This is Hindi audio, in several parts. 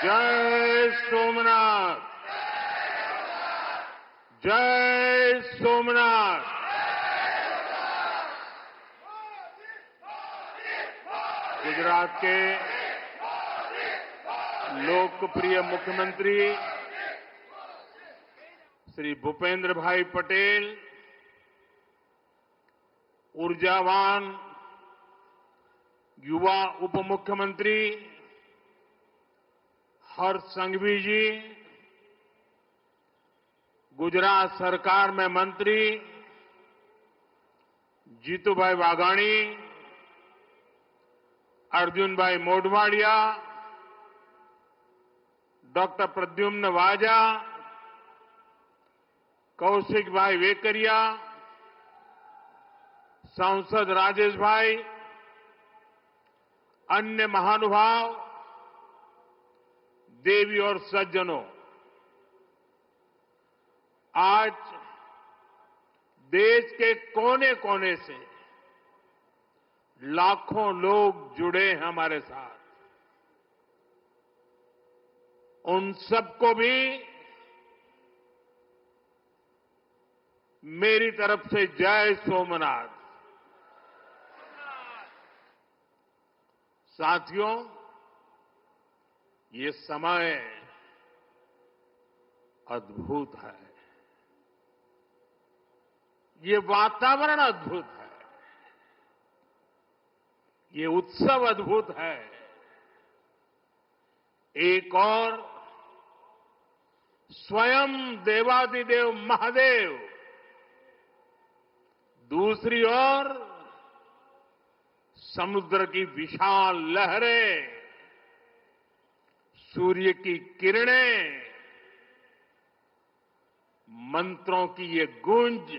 जय सोमनाथ। जय सोमनाथ। गुजरात के लोकप्रिय मुख्यमंत्री श्री भूपेंद्र भाई पटेल, ऊर्जावान युवा उप मुख्यमंत्री हर्ष संघवी जी, गुजरात सरकार में मंत्री जीतूभाई वाघाणी, अर्जुन भाई मोढवाडिया, डॉक्टर प्रद्युम्न वाजा, कौशिक भाई वेकरिया, सांसद राजेश भाई, अन्य महानुभाव, देवी और सज्जनों, आज देश के कोने कोने से लाखों लोग जुड़े हैं हमारे साथ। उन सबको भी मेरी तरफ से जय सोमनाथ। साथियों, ये समय अद्भुत है, ये वातावरण अद्भुत है, ये उत्सव अद्भुत है। एक और स्वयं देवादिदेव महादेव, दूसरी ओर समुद्र की विशाल लहरें, सूर्य की किरणें, मंत्रों की ये गूंज,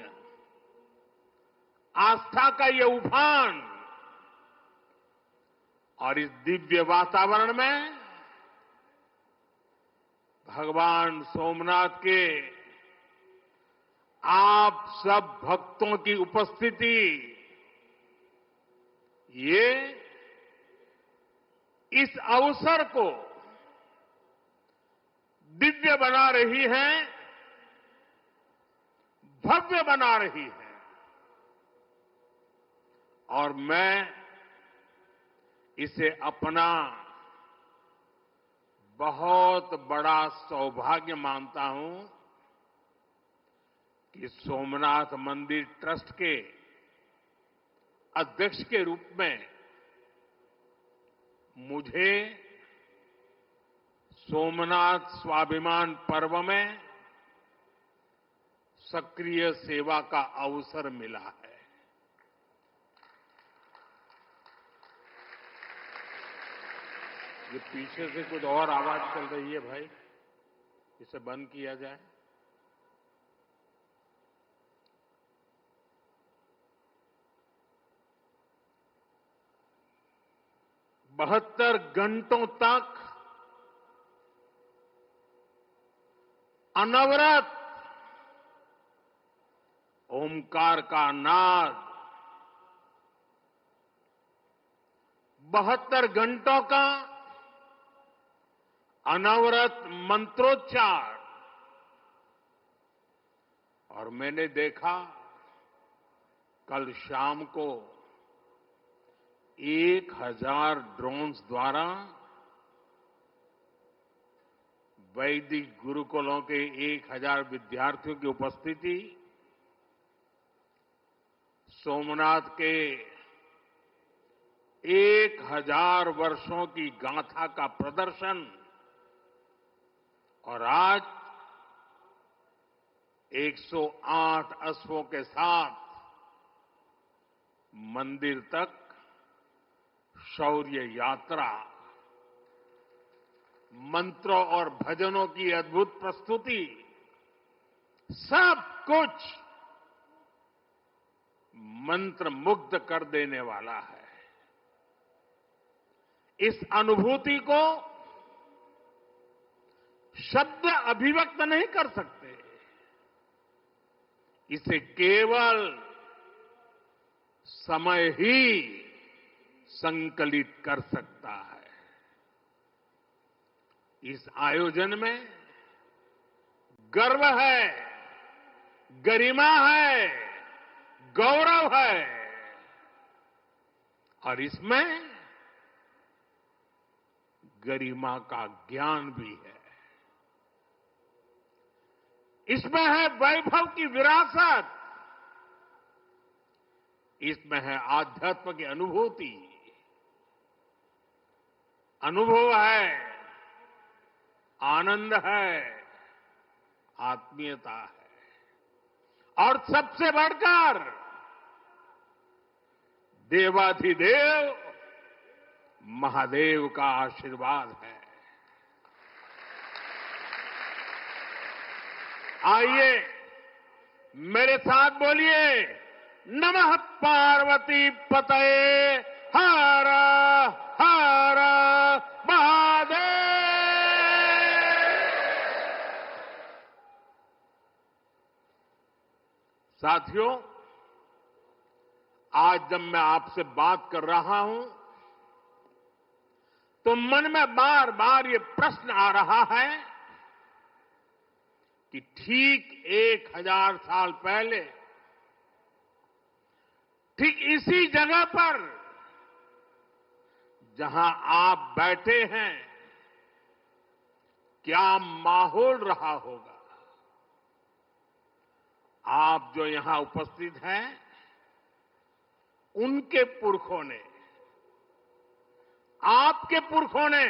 आस्था का ये उफान, और इस दिव्य वातावरण में भगवान सोमनाथ के आप सब भक्तों की उपस्थिति, ये इस अवसर को दिव्य बना रही है, भव्य बना रही है। और मैं इसे अपना बहुत बड़ा सौभाग्य मानता हूं कि सोमनाथ मंदिर ट्रस्ट के अध्यक्ष के रूप में मुझे सोमनाथ स्वाभिमान पर्व में सक्रिय सेवा का अवसर मिला है। ये पीछे से कुछ और आवाज चल रही है भाई, इसे बंद किया जाए। बहत्तर घंटों तक अनवरत ओमकार का नाद, 72 घंटों का अनवरत मंत्रोच्चार। और मैंने देखा कल शाम को 1000 ड्रोन्स द्वारा वैदिक गुरुकुलों के 1000 विद्यार्थियों की उपस्थिति, सोमनाथ के 1000 वर्षों की गाथा का प्रदर्शन, और आज 108 अश्वों के साथ मंदिर तक शौर्य यात्रा, मंत्रों और भजनों की अद्भुत प्रस्तुति, सब कुछ मंत्र मुग्ध कर देने वाला है। इस अनुभूति को शब्द अभिव्यक्त नहीं कर सकते, इसे केवल समय ही संकलित कर सकता है। इस आयोजन में गर्व है, गरिमा है, गौरव है और इसमें गरिमा का ज्ञान भी है। इसमें है वैभव की विरासत, इसमें है आध्यात्म की अनुभूति, अनुभव है, आनंद है, आत्मीयता है और सबसे बढ़कर देवाधिदेव महादेव का आशीर्वाद है। आइए मेरे साथ बोलिए, नमः पार्वती पतये हर हर महादेव। साथियों, आज जब मैं आपसे बात कर रहा हूं तो मन में बार बार ये प्रश्न आ रहा है कि ठीक 1000 साल पहले ठीक इसी जगह पर जहां आप बैठे हैं क्या माहौल रहा होगा। आप जो यहां उपस्थित हैं उनके पुरखों ने, आपके पुरखों ने,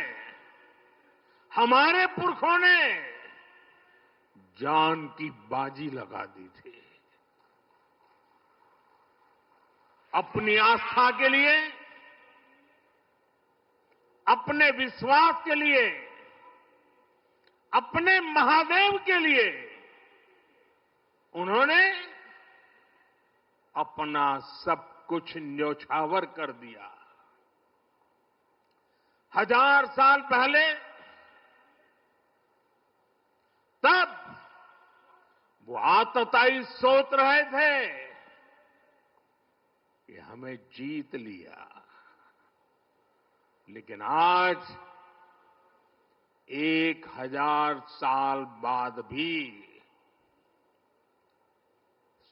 हमारे पुरखों ने जान की बाजी लगा दी थी अपनी आस्था के लिए, अपने विश्वास के लिए, अपने महादेव के लिए। उन्होंने अपना सब कुछ न्योछावर कर दिया। 1000 साल पहले तब वो आतताई सोच रहे थे कि हमें जीत लिया, लेकिन आज 1000 साल बाद भी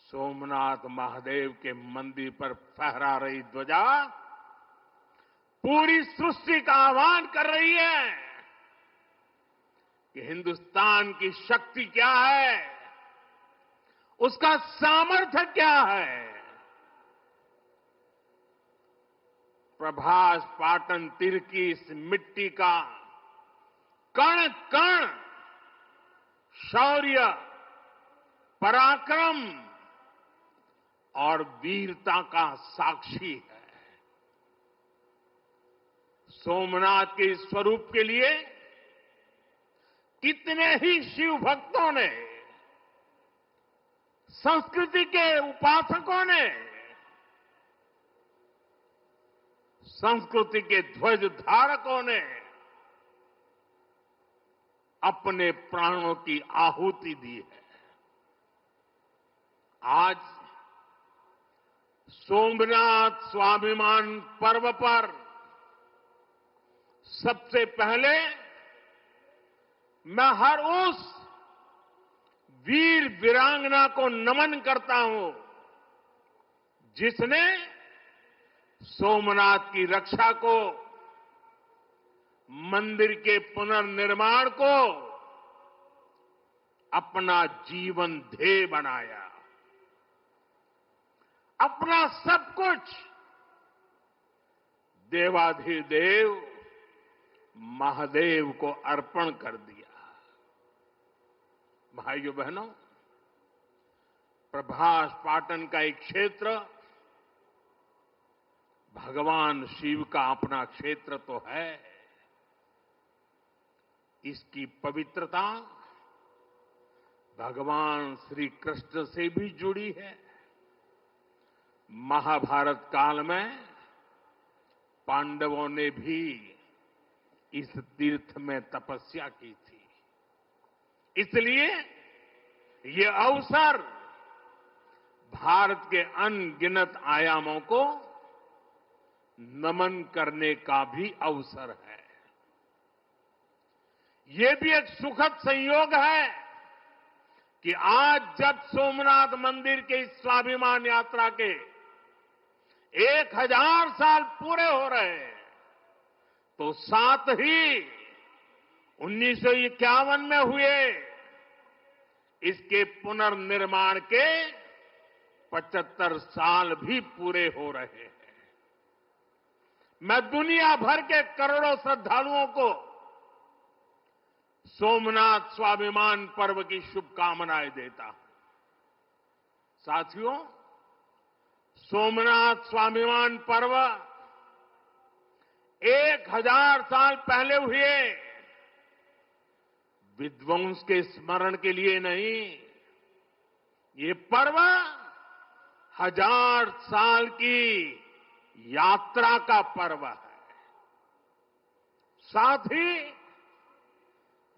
सोमनाथ महादेव के मंदिर पर फहरा रही ध्वजा पूरी सृष्टि का आह्वान कर रही है कि हिंदुस्तान की शक्ति क्या है, उसका सामर्थ्य क्या है। प्रभास पाटन तीर की इस मिट्टी का कण कण शौर्य, पराक्रम और वीरता का साक्षी है। सोमनाथ के इस स्वरूप के लिए कितने ही शिव भक्तों ने, संस्कृति के उपासकों ने, संस्कृति के ध्वज धारकों ने अपने प्राणों की आहुति दी है। आज सोमनाथ स्वाभिमान पर्व पर सबसे पहले मैं हर उस वीर वीरांगना को नमन करता हूं जिसने सोमनाथ की रक्षा को, मंदिर के पुनर्निर्माण को अपना जीवन ध्येय बनाया, अपना सब कुछ देवाधिदेव महादेव को अर्पण कर दिया। भाइयों बहनों, प्रभास पाटन का एक क्षेत्र भगवान शिव का अपना क्षेत्र तो है, इसकी पवित्रता भगवान श्री कृष्ण से भी जुड़ी है। महाभारत काल में पांडवों ने भी इस तीर्थ में तपस्या की थी, इसलिए ये अवसर भारत के अनगिनत आयामों को नमन करने का भी अवसर है। ये भी एक सुखद संयोग है कि आज जब सोमनाथ मंदिर के इस स्वाभिमान यात्रा के 1000 साल पूरे हो रहे हैं, तो साथ ही 1951 में हुए इसके पुनर्निर्माण के 75 साल भी पूरे हो रहे हैं। मैं दुनिया भर के करोड़ों श्रद्धालुओं को सोमनाथ स्वाभिमान पर्व की शुभकामनाएं देता हूं। साथियों, सोमनाथ स्वाभिमान पर्व 1000 साल पहले हुए विध्वंस के स्मरण के लिए नहीं, ये पर्व 1000 साल की यात्रा का पर्व है। साथ ही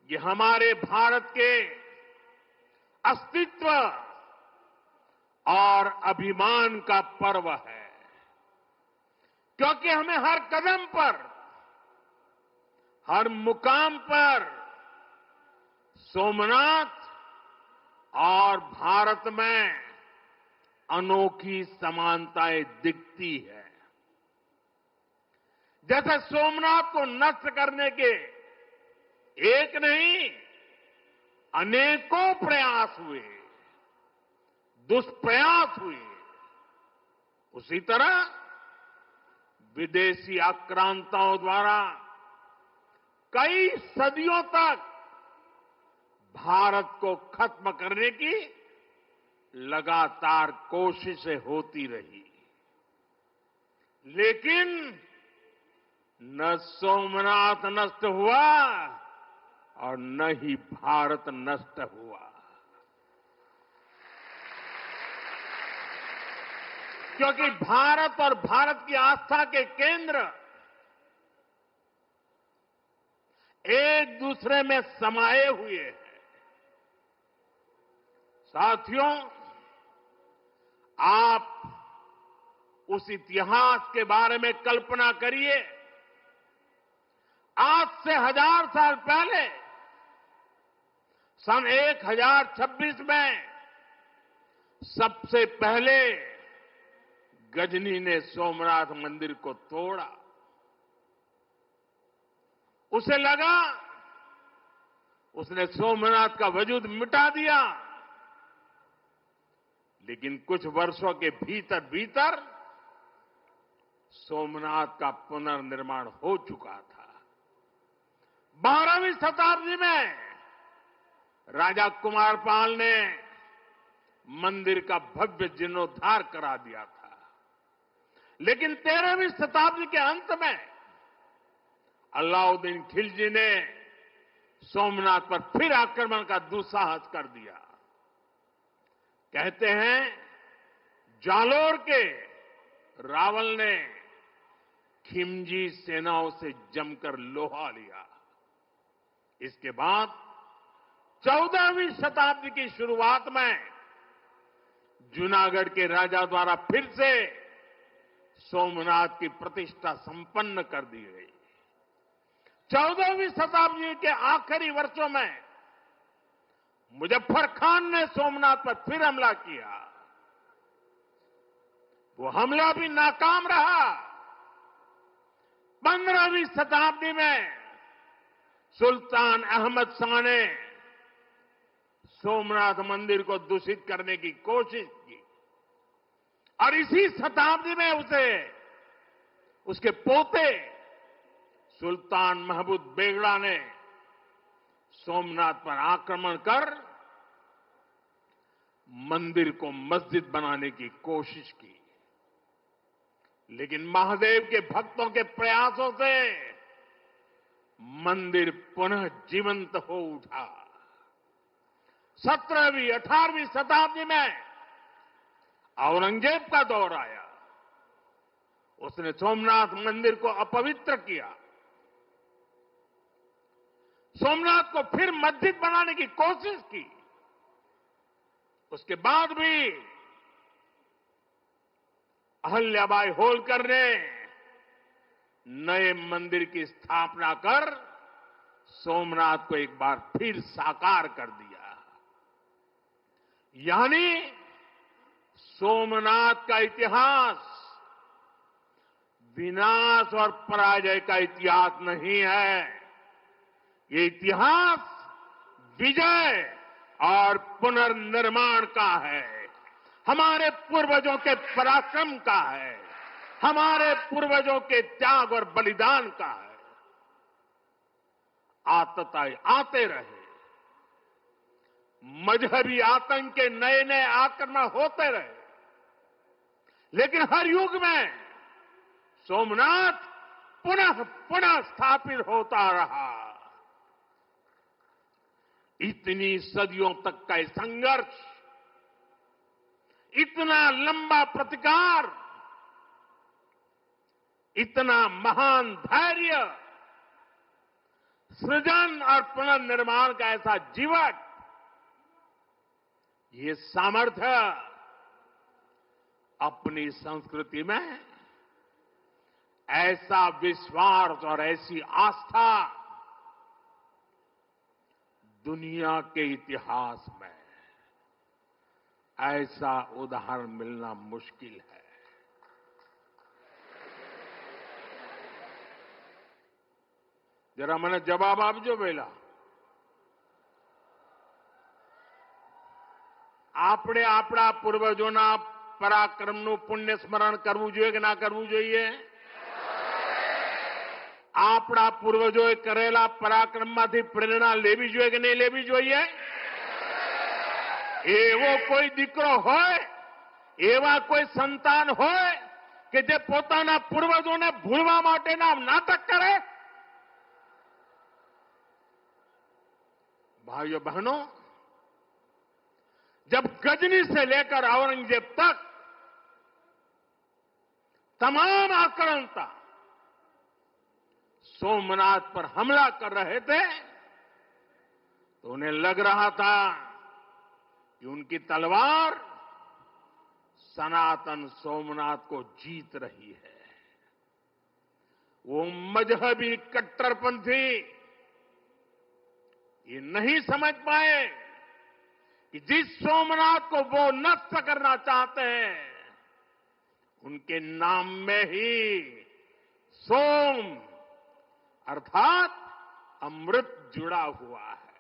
ये हमारे भारत के अस्तित्व और अभिमान का पर्व है, क्योंकि हमें हर कदम पर, हर मुकाम पर सोमनाथ और भारत में अनोखी समानताएं दिखती है। जैसे सोमनाथ को नष्ट करने के एक नहीं अनेकों प्रयास हुए, दुष्प्रयास हुए, उसी तरह विदेशी आक्रांताओं द्वारा कई सदियों तक भारत को खत्म करने की लगातार कोशिशें होती रही, लेकिन न सोमनाथ नष्ट हुआ और न ही भारत नष्ट हुआ, क्योंकि भारत और भारत की आस्था के केंद्र एक दूसरे में समाये हुए हैं। साथियों, आप उस इतिहास के बारे में कल्पना करिए। आज से 1000 साल पहले सन 1026 में सबसे पहले गजनी ने सोमनाथ मंदिर को तोड़ा। उसे लगा उसने सोमनाथ का वजूद मिटा दिया, लेकिन कुछ वर्षों के भीतर भीतर सोमनाथ का पुनर्निर्माण हो चुका था। 12वीं शताब्दी में राजा कुमारपाल ने मंदिर का भव्य जीर्णोद्धार करा दिया था, लेकिन 13वीं शताब्दी के अंत में अलाउद्दीन खिलजी ने सोमनाथ पर फिर आक्रमण का दुस्साहस कर दिया। कहते हैं जालोर के रावल ने खिमजी सेनाओं से जमकर लोहा लिया। इसके बाद 14वीं शताब्दी की शुरुआत में जूनागढ़ के राजा द्वारा फिर से सोमनाथ की प्रतिष्ठा संपन्न कर दी गई। 14वीं शताब्दी के आखिरी वर्षों में मुजफ्फर खान ने सोमनाथ पर फिर हमला किया। वो हमला भी नाकाम रहा। 15वीं शताब्दी में सुल्तान अहमद शाह ने सोमनाथ मंदिर को दूषित करने की कोशिश की और इसी शताब्दी में उसके पोते सुल्तान महमूद बेगड़ा ने सोमनाथ पर आक्रमण कर मंदिर को मस्जिद बनाने की कोशिश की, लेकिन महादेव के भक्तों के प्रयासों से मंदिर पुनः जीवंत हो उठा। 17वीं 18वीं शताब्दी में औरंगजेब का दौर आया। उसने सोमनाथ मंदिर को अपवित्र किया, सोमनाथ को फिर मस्जिद बनाने की कोशिश की। उसके बाद भी अहल्याबाई होलकर ने नए मंदिर की स्थापना कर सोमनाथ को एक बार फिर साकार कर दिया। यानी सोमनाथ का इतिहास विनाश और पराजय का इतिहास नहीं है। ये इतिहास विजय और पुनर्निर्माण का है, हमारे पूर्वजों के पराक्रम का है, हमारे पूर्वजों के त्याग और बलिदान का है। आतताई आते रहे, मजहबी आतंक के नए नए आक्रमण होते रहे, लेकिन हर युग में सोमनाथ पुनः पुनः स्थापित होता रहा। इतनी सदियों तक का संघर्ष, इतना लंबा प्रतिकार, इतना महान धैर्य, सृजन और पुनर्निर्माण का ऐसा जीवन, ये सामर्थ्य अपनी संस्कृति में ऐसा विश्वास और ऐसी आस्था दुनिया के इतिहास में ऐसा उदाहरण मिलना मुश्किल है। जरा मैंने जवाब आपजो बेला। આપણે આપણા પૂર્વજોના પરાક્રમનું પુણ્ય સ્મરણ કરવું જોઈએ કે ના કરવું જોઈએ? આપણા પૂર્વજોએ કરેલા પરાક્રમમાંથી પ્રેરણા લેવી જોઈએ કે નહીં લેવી જોઈએ? એવો કોઈ દીકરો હોય, એવા કોઈ સંતાન હોય કે જે પોતાના પૂર્વજોને ભૂલવા માટેના નાટક કરે? भाइयों बहनों, जब गजनी से लेकर औरंगजेब तक तमाम आक्रांता सोमनाथ पर हमला कर रहे थे, तो उन्हें लग रहा था कि उनकी तलवार सनातन सोमनाथ को जीत रही है। वो मजहबी कट्टरपंथी ये नहीं समझ पाए कि जिस सोमनाथ को वो नष्ट करना चाहते हैं, उनके नाम में ही सोम अर्थात अमृत जुड़ा हुआ है।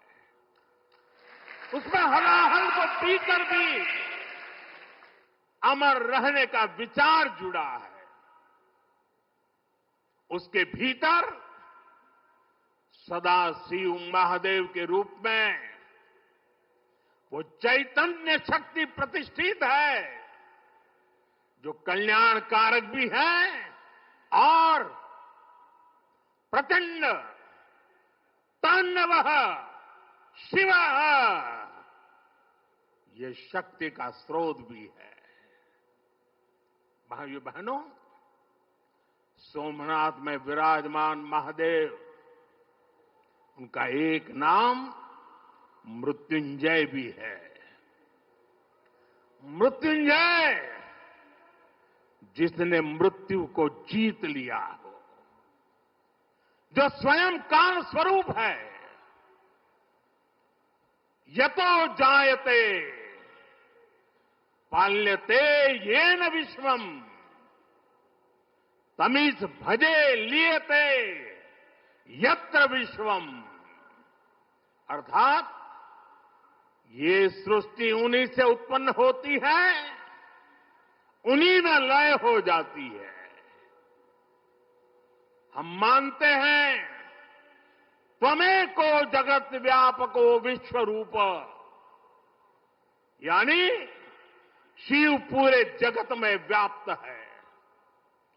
उसमें हलाहल को पीकर भी अमर रहने का विचार जुड़ा है। उसके भीतर सदा शिव महादेव के रूप में वो चैतन्य शक्ति प्रतिष्ठित है, जो कल्याण कारक भी है और प्रचंड तांडव शिव ये शक्ति का स्रोत भी है। भाइयों बहनों, सोमनाथ में विराजमान महादेव, उनका एक नाम मृत्युंजय भी है। मृत्युंजय, जिसने मृत्यु को जीत लिया हो, जो स्वयं काल स्वरूप है। यतो जायते पाल्यते येन विश्वम तमीस भजे लियते यत्र विश्वम। अर्थात ये सृष्टि उन्हीं से उत्पन्न होती है, उन्हीं में लय हो जाती है। हम मानते हैं त्वमेको जगत व्यापको विश्व रूप, यानी शिव पूरे जगत में व्याप्त है।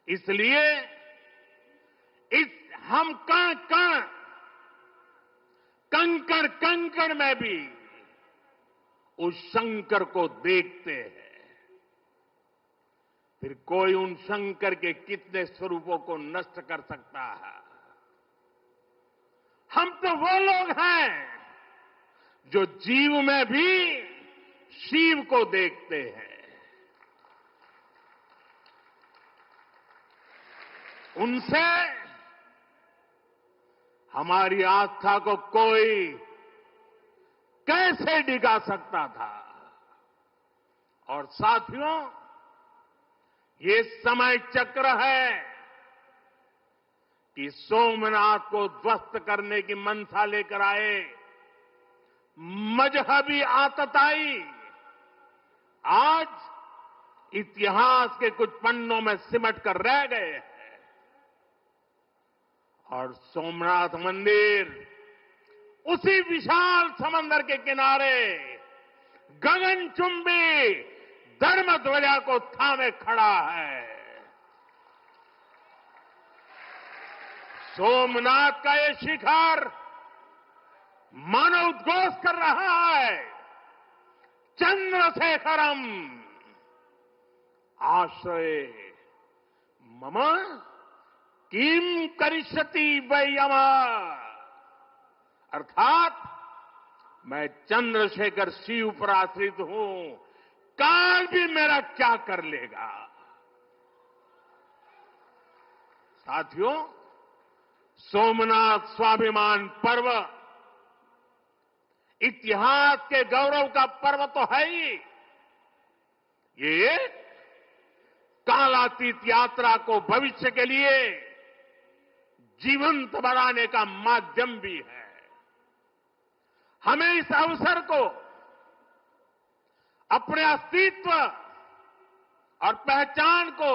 इसलिए इस हम कण कण, कंकड़ कंकड़ में भी उस शंकर को देखते हैं। फिर कोई उन शंकर के कितने स्वरूपों को नष्ट कर सकता है? हम तो वो लोग हैं जो जीव में भी शिव को देखते हैं। उनसे हमारी आस्था को कोई कैसे डिगा सकता था। और साथियों, ये समय चक्र है कि सोमनाथ को ध्वस्त करने की मंशा लेकर आए मजहबी आतताई आज इतिहास के कुछ पन्नों में सिमट कर रह गए हैं। और सोमनाथ मंदिर उसी विशाल समंदर के किनारे गगनचुंबी धर्म ध्वजा को थामे खड़ा है। सोमनाथ का ये शिखर मानो उद्घोष कर रहा है, चंद्रशेखरम आश्रय मम किम करिष्यति वै यम। अर्थात मैं चंद्रशेखर शिव पर आश्रित हूं, काल भी मेरा क्या कर लेगा। साथियों, सोमनाथ स्वाभिमान पर्व इतिहास के गौरव का पर्व तो है ही, ये कालातीत यात्रा को भविष्य के लिए जीवंत बनाने का माध्यम भी है। हमें इस अवसर को अपने अस्तित्व और पहचान को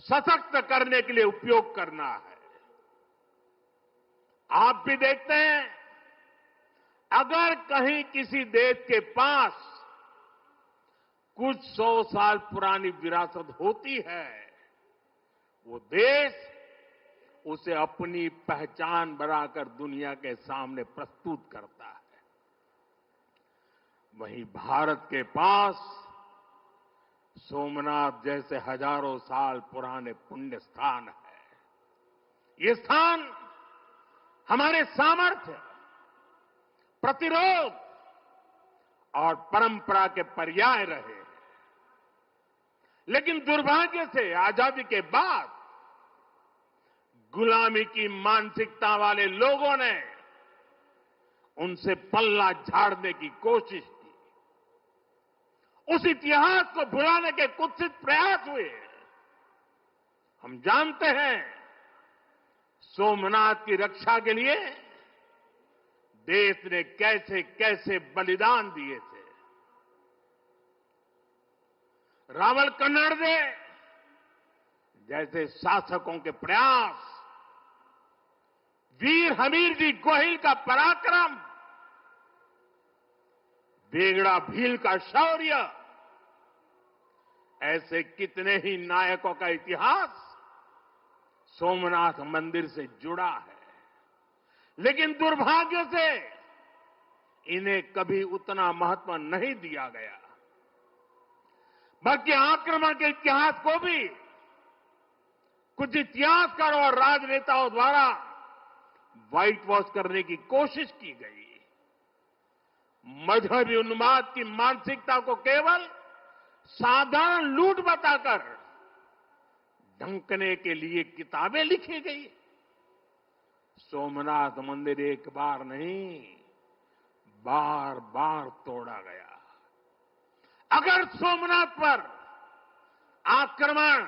सशक्त करने के लिए उपयोग करना है। आप भी देखते हैं, अगर कहीं किसी देश के पास कुछ 100 साल पुरानी विरासत होती है, वो देश उसे अपनी पहचान बनाकर दुनिया के सामने प्रस्तुत करता है। वहीं भारत के पास सोमनाथ जैसे हजारों साल पुराने पुण्य स्थान है। ये स्थान हमारे सामर्थ्य, प्रतिरोध और परंपरा के पर्याय रहे। लेकिन दुर्भाग्य से आजादी के बाद गुलामी की मानसिकता वाले लोगों ने उनसे पल्ला झाड़ने की कोशिश की। उस इतिहास को भुलाने के कुत्सित प्रयास हुए। हम जानते हैं, सोमनाथ की रक्षा के लिए देश ने कैसे कैसे बलिदान दिए थे। रावल कन्नड़े जैसे शासकों के प्रयास, वीर हमीरजी गोहिल का पराक्रम, बेगड़ा भील का शौर्य, ऐसे कितने ही नायकों का इतिहास सोमनाथ मंदिर से जुड़ा है। लेकिन दुर्भाग्य से इन्हें कभी उतना महत्व नहीं दिया गया। बल्कि आक्रमण के इतिहास को भी कुछ इतिहासकारों और राजनेताओं द्वारा व्हाइट वॉश करने की कोशिश की गई। मजहबी उन्माद की मानसिकता को केवल साधारण लूट बताकर ढंकने के लिए किताबें लिखी गई। सोमनाथ मंदिर एक बार नहीं, बार बार तोड़ा गया। अगर सोमनाथ पर आक्रमण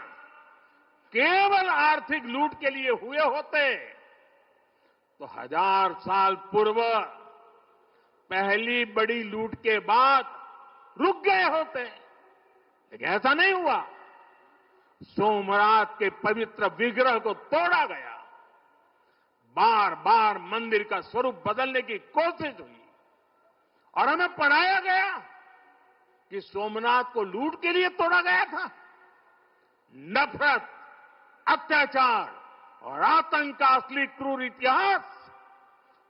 केवल आर्थिक लूट के लिए हुए होते तो 1000 साल पूर्व पहली बड़ी लूट के बाद रुक गए होते। लेकिन ऐसा नहीं हुआ। सोमनाथ के पवित्र विग्रह को तोड़ा गया। बार बार मंदिर का स्वरूप बदलने की कोशिश हुई और हमें पढ़ाया गया कि सोमनाथ को लूट के लिए तोड़ा गया था। नफरत, अत्याचार और आतंक का असली क्रूर इतिहास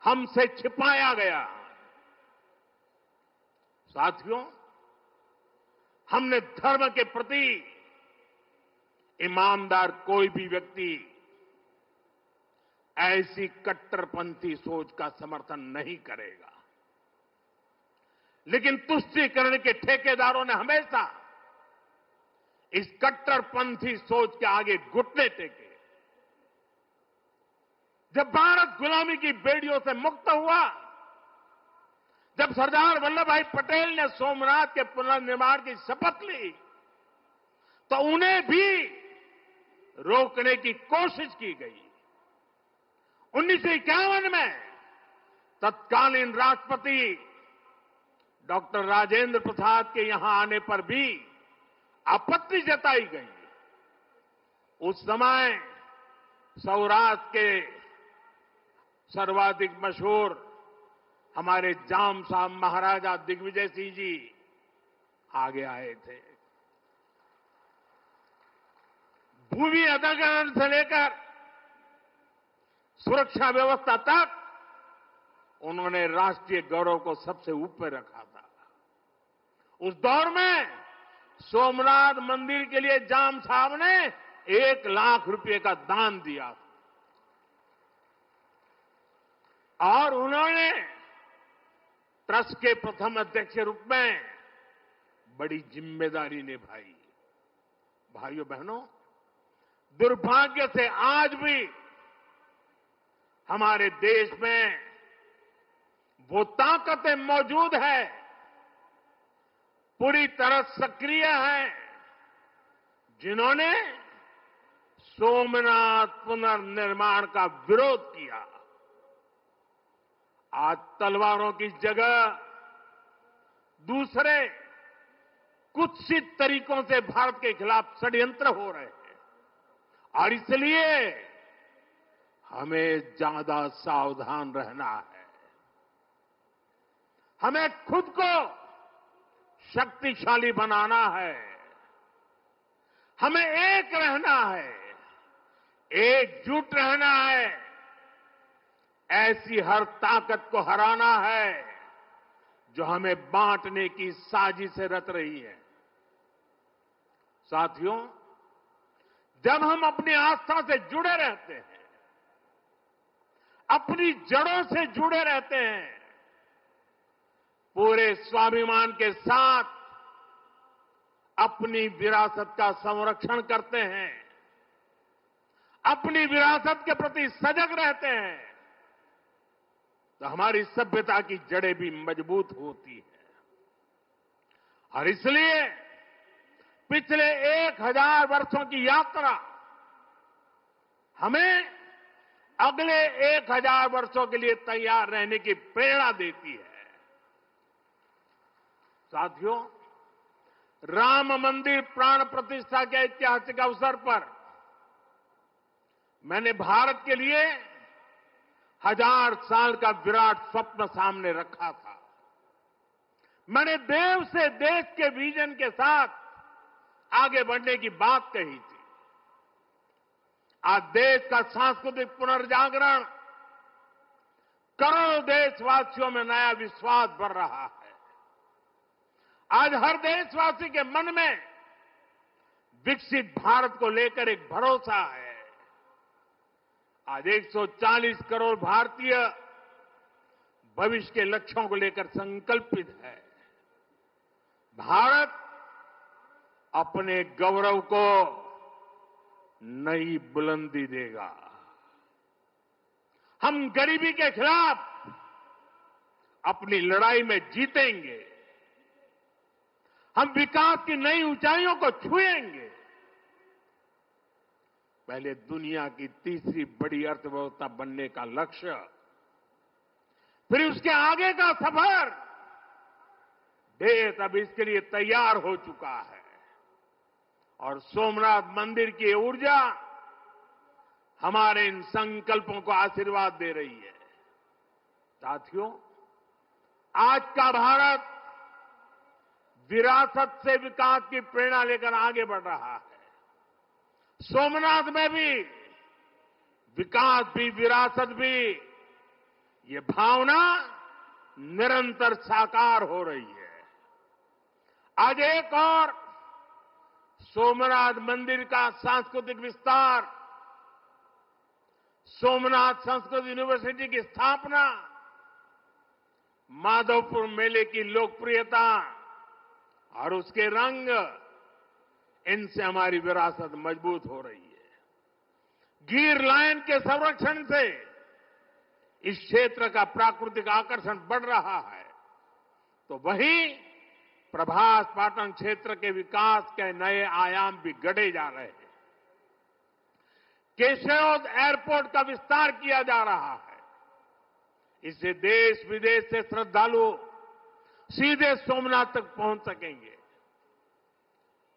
हमसे छिपाया गया। साथियों, हमने धर्म के प्रति ईमानदार कोई भी व्यक्ति ऐसी कट्टरपंथी सोच का समर्थन नहीं करेगा। लेकिन तुष्टीकरण के ठेकेदारों ने हमेशा इस कट्टरपंथी सोच के आगे घुटने टेके। जब भारत गुलामी की बेड़ियों से मुक्त हुआ, जब सरदार वल्लभ भाई पटेल ने सोमनाथ के पुनर्निर्माण की शपथ ली, तो उन्हें भी रोकने की कोशिश की गई। 1951 में तत्कालीन राष्ट्रपति डॉक्टर राजेंद्र प्रसाद के यहां आने पर भी आपत्ति जताई गई। उस समय सौराष्ट्र के सर्वाधिक मशहूर हमारे जाम साहब महाराजा दिग्विजय सिंह जी आगे आए थे। भूमि अधिग्रहण से लेकर सुरक्षा व्यवस्था तक उन्होंने राष्ट्रीय गौरव को सबसे ऊपर रखा था। उस दौर में सोमनाथ मंदिर के लिए जाम साहब ने 1 लाख रुपए का दान दिया और उन्होंने ट्रस्ट के प्रथम अध्यक्ष के रूप में बड़ी जिम्मेदारी निभाई। भाइयों बहनों, दुर्भाग्य से आज भी हमारे देश में वो ताकतें मौजूद है, पूरी तरह सक्रिय हैं, जिन्होंने सोमनाथ पुनर्निर्माण का विरोध किया। आज तलवारों की जगह दूसरे कुत्सित तरीकों से भारत के खिलाफ षड्यंत्र हो रहे हैं और इसलिए हमें ज्यादा सावधान रहना है। हमें खुद को शक्तिशाली बनाना है, हमें एक रहना है, एकजुट रहना है, ऐसी हर ताकत को हराना है जो हमें बांटने की साजिशें रच रही है। साथियों, जब हम अपनी आस्था से जुड़े रहते हैं, अपनी जड़ों से जुड़े रहते हैं, पूरे स्वाभिमान के साथ अपनी विरासत का संरक्षण करते हैं, अपनी विरासत के प्रति सजग रहते हैं, तो हमारी सभ्यता की जड़ें भी मजबूत होती है। और इसलिए पिछले 1000 वर्षों की यात्रा हमें अगले 1000 वर्षों के लिए तैयार रहने की प्रेरणा देती है। साथियों, राम मंदिर प्राण प्रतिष्ठा के ऐतिहासिक अवसर पर मैंने भारत के लिए 1000 साल का विराट स्वप्न सामने रखा था। मैंने देव से देश के विजन के साथ आगे बढ़ने की बात कही थी। आज देश का सांस्कृतिक पुनर्जागरण करोड़ों देशवासियों में नया विश्वास भर रहा है। आज हर देशवासी के मन में विकसित भारत को लेकर एक भरोसा है। आज 140 करोड़ भारतीय भविष्य के लक्ष्यों को लेकर संकल्पित है। भारत अपने गौरव को नई बुलंदी देगा। हम गरीबी के खिलाफ अपनी लड़ाई में जीतेंगे। हम विकास की नई ऊंचाइयों को छुएंगे। पहले दुनिया की तीसरी बड़ी अर्थव्यवस्था बनने का लक्ष्य, फिर उसके आगे का सफर, देश अब इसके लिए तैयार हो चुका है और सोमनाथ मंदिर की ऊर्जा हमारे इन संकल्पों को आशीर्वाद दे रही है। साथियों, आज का भारत विरासत से विकास की प्रेरणा लेकर आगे बढ़ रहा है। सोमनाथ में भी विकास भी विरासत भी, ये भावना निरंतर साकार हो रही है। आज एक और सोमनाथ मंदिर का सांस्कृतिक विस्तार, सोमनाथ संस्कृत यूनिवर्सिटी की स्थापना, माधवपुर मेले की लोकप्रियता और उसके रंग, इनसे हमारी विरासत मजबूत हो रही है। गिर लायन के संरक्षण से इस क्षेत्र का प्राकृतिक आकर्षण बढ़ रहा है, तो वहीं प्रभास पाटन क्षेत्र के विकास के नए आयाम भी गढ़े जा रहे हैं। केशोद एयरपोर्ट का विस्तार किया जा रहा है। इससे देश विदेश से श्रद्धालु सीधे सोमनाथ तक पहुंच सकेंगे।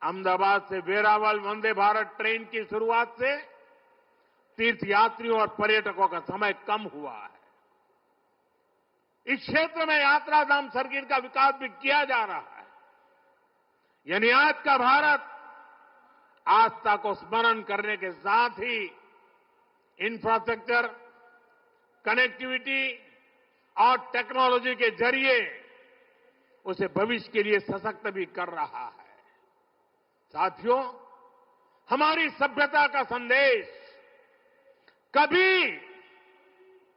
अहमदाबाद से वेरावल वंदे भारत ट्रेन की शुरुआत से तीर्थयात्रियों और पर्यटकों का समय कम हुआ है। इस क्षेत्र में यात्रा धाम सर्किट का विकास भी किया जा रहा है। यानी आज का भारत आस्था को स्मरण करने के साथ ही इंफ्रास्ट्रक्चर, कनेक्टिविटी और टेक्नोलॉजी के जरिए उसे भविष्य के लिए सशक्त भी कर रहा है। साथियों, हमारी सभ्यता का संदेश कभी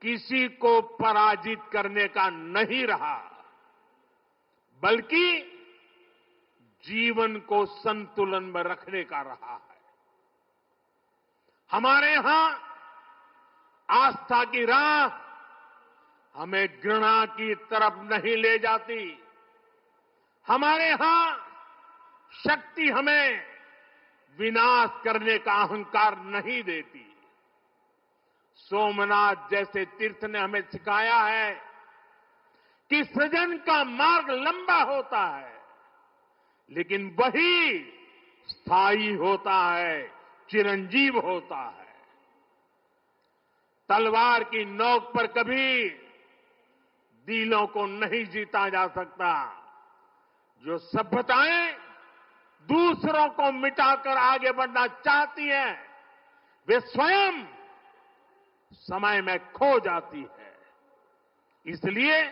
किसी को पराजित करने का नहीं रहा, बल्कि जीवन को संतुलन में रखने का रहा है। हमारे यहां आस्था की राह हमें घृणा की तरफ नहीं ले जाती। हमारे यहां शक्ति हमें विनाश करने का अहंकार नहीं देती। सोमनाथ जैसे तीर्थ ने हमें सिखाया है कि सृजन का मार्ग लंबा होता है, लेकिन वही स्थायी होता है, चिरंजीव होता है। तलवार की नोक पर कभी दिलों को नहीं जीता जा सकता। जो सभ्यताएं दूसरों को मिटाकर आगे बढ़ना चाहती हैं, वे स्वयं समय में खो जाती है। इसलिए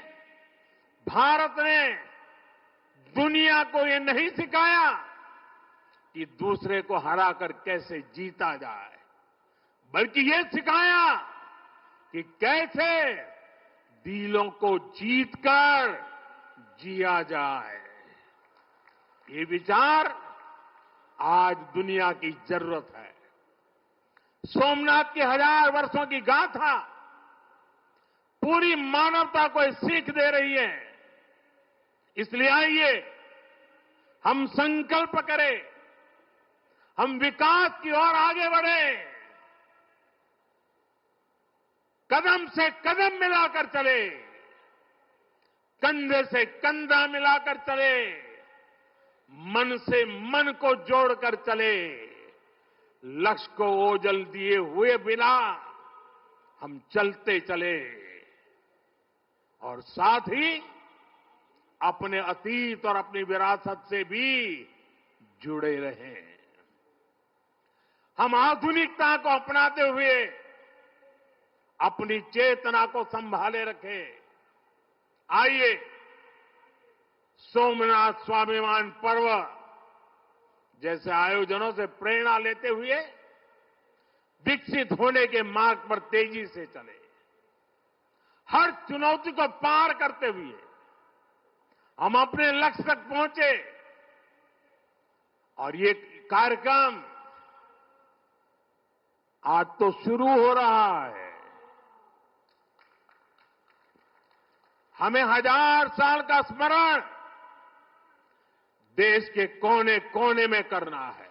भारत ने दुनिया को ये नहीं सिखाया कि दूसरे को हराकर कैसे जीता जाए, बल्कि ये सिखाया कि कैसे दिलों को जीतकर जिया जाए। ये विचार आज दुनिया की जरूरत है। सोमनाथ की 1000 वर्षों की गाथा पूरी मानवता को सीख दे रही है। इसलिए आइए हम संकल्प करें, हम विकास की ओर आगे बढ़ें, कदम से कदम मिलाकर चले, कंधे से कंधा मिलाकर चले, मन से मन को जोड़कर चले। लक्ष्य को ओझल दिए हुए बिना हम चलते चले और साथ ही अपने अतीत और अपनी विरासत से भी जुड़े रहें। हम आधुनिकता को अपनाते हुए अपनी चेतना को संभाले रखें। आइए सोमनाथ स्वाभिमान पर्व जैसे आयोजनों से प्रेरणा लेते हुए विकसित होने के मार्ग पर तेजी से चले। हर चुनौती को पार करते हुए हम अपने लक्ष्य तक पहुंचे। और ये कार्यक्रम आज तो शुरू हो रहा है। हमें 1000 साल का स्मरण देश के कोने कोने में करना है।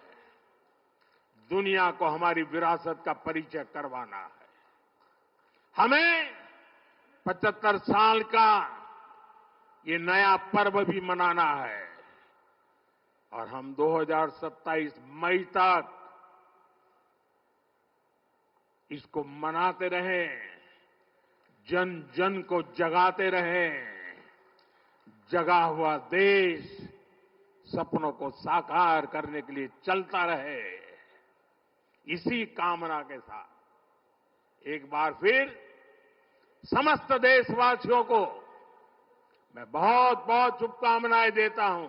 दुनिया को हमारी विरासत का परिचय करवाना है। हमें 75 साल का ये नया पर्व भी मनाना है और हम 2027 मई तक इसको मनाते रहें, जन जन को जगाते रहें। जगा हुआ देश सपनों को साकार करने के लिए चलता रहे। इसी कामना के साथ एक बार फिर समस्त देशवासियों को मैं बहुत बहुत शुभकामनाएं देता हूं।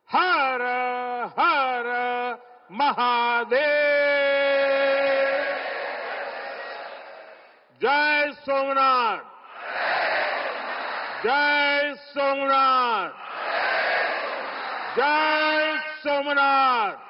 हर हर महादेव। जय सोमनाथ, जय सोमनाथ, जय सोमनाथ।